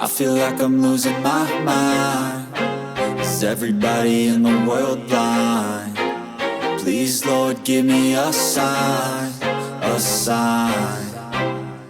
I feel like I'm losing my mind. Is everybody in the world blind? Please, Lord, give me a sign, a sign.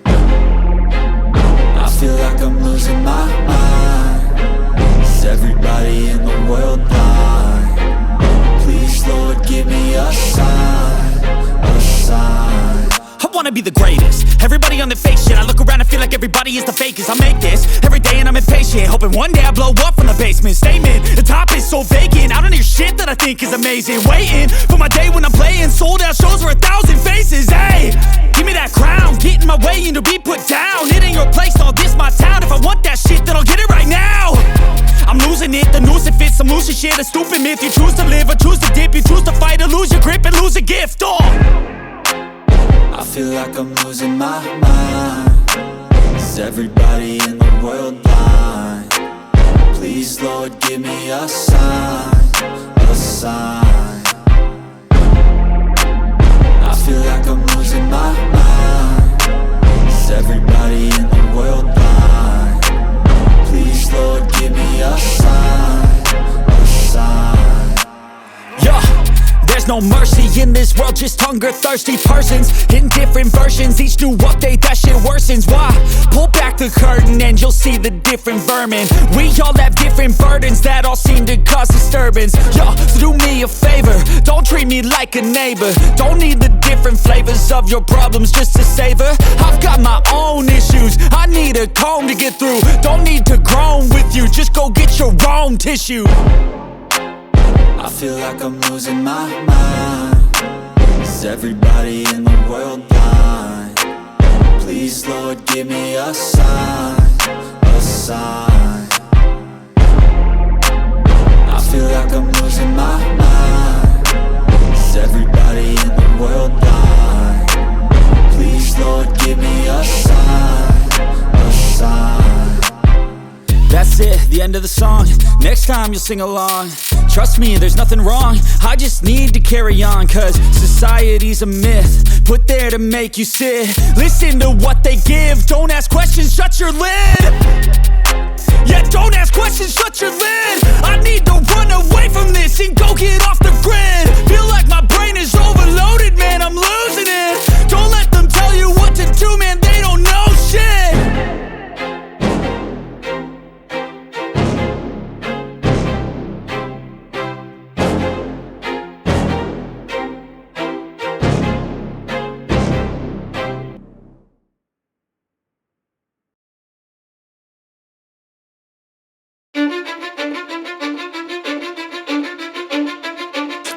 I feel like I'm losing my mind. Is everybody in the world blind? Please, Lord, give me a sign, a sign. I wanna be the greatest. Everybody on the fake shit. I look around and feel like everybody is the fakest. I make this every day and I'm impatient, hoping one day I blow up from the basement. Statement, the top is so vacant. I don't hear shit that I think is amazing. Waiting for my day when I'm playing sold out shows for 1,000 faces. Hey, give me that crown, get in my way and to be put down. It ain't your place, all this my town. If I want that shit, then I'll get it right now. I'm losing it, the noose it fits. I'm losing shit, a stupid myth. You choose to live or choose to dip. You choose to fight or lose your grip and lose a gift. I feel like I'm losing my mind. Is everybody in the world blind? Please, Lord, give me a sign, a sign. I feel like I'm losing my mind. Is everybody in the world blind? Please, Lord, give me a sign, a sign. Yeah. There's no mercy in this world, just hunger-thirsty persons in different versions. Each new update, that shit worsens. Why? Pull back the curtain and you'll see the different vermin. We all have different burdens that all seem to cause disturbance. Yo, so do me a favor, don't treat me like a neighbor. Don't need the different flavors of your problems just to savor. I've got my own issues, I need a comb to get through. Don't need to groan with you, just go get your own tissue. I feel like I'm losing my mind. Is everybody in the world blind? Please, Lord, give me a sign, a sign. I feel like I'm losing my mind. Is everybody in the world blind? Please, Lord, give me a sign, a sign. That's it, the end of the song. Next time you'll sing along. Trust me, there's nothing wrong. I just need to carry on, cause society's a myth put there to make you sit. Listen to what they give. Don't ask questions, shut your lid. Yeah, don't ask questions, shut your lid. I need to run away from this and go get off the grid. Feel like my brain is overloaded, man, I'm losing it. Don't let them tell you what to do, man, they don't know shit.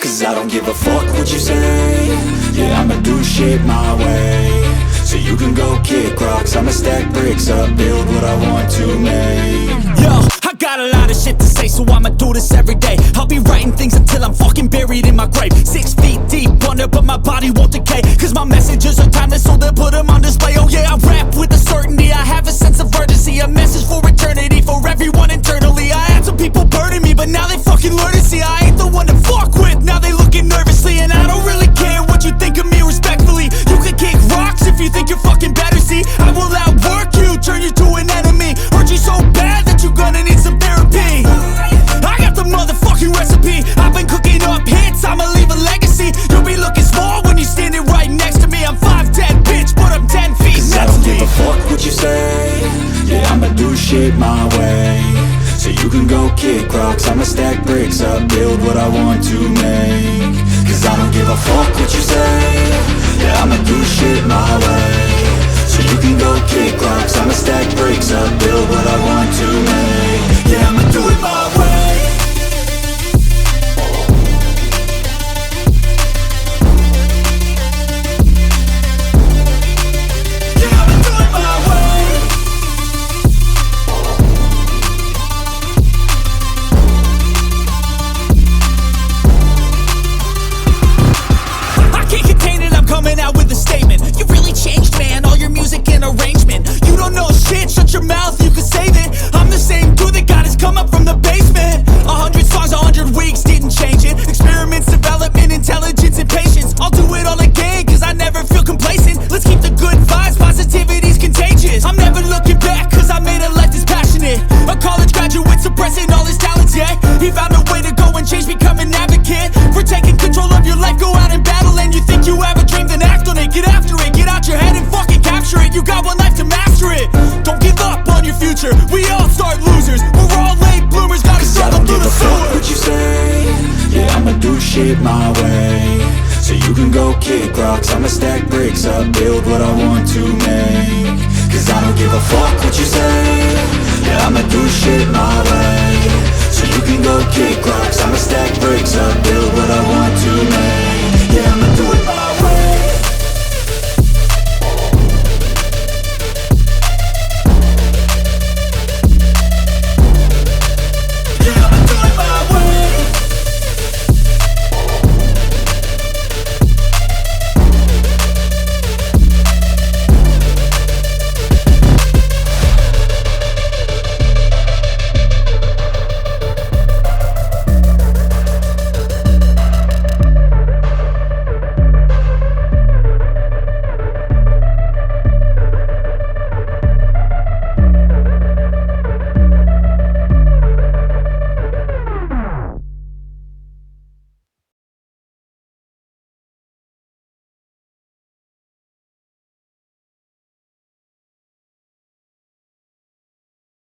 Cause I don't give a fuck what you say. Yeah, I'ma do shit my way. So you can go kick rocks, I'ma stack bricks up, build what I want to make. Yo, I got a lot of shit to say, so I'ma do this every day. I'll be writing things until I'm fucking buried in my grave. 6 feet deep under, but my body won't decay. Cause my messages are timeless, so they'll put them on display. Oh yeah, I rap with a certainty, I have a sense of urgency. A message for eternity, for everyone internally. I had some people burning me, but now they fucking learn to see I ain't the one to fuck with. Now they looking nervously, and I don't really care what you think of me respectfully. You can kick rocks if you think you're fucking better, see. I will outwork you, turn you to an enemy. Hurt you so bad that you're gonna need some therapy. I got the motherfucking recipe. I've been cooking up hits, I'ma leave a legacy. You'll be looking small when you're standing right next to me. I'm 5'10", bitch, but I'm 10 feet Cause next I don't to give me. a fuck what you say. Yeah, I'ma do shit my way. So you can go kick rocks, I'ma stack bricks up, build what I want to make. Cause I don't give a fuck what you say. Yeah, I'ma do shit my way. So you can go kick rocks, I'ma stack bricks up, build what I want to make. Yeah, I'ma do it my way. Coming out with a statement. You really changed, man, all your music and arrangement. You don't know shit, shut your mouth, you can save it. shit my way, so you can go kick rocks. I'ma stack bricks up, build what I want to make. Cause I don't give a fuck what you say. Yeah, I'ma do shit my way, so you can go kick rocks. I'ma stack bricks up, build what I want to make.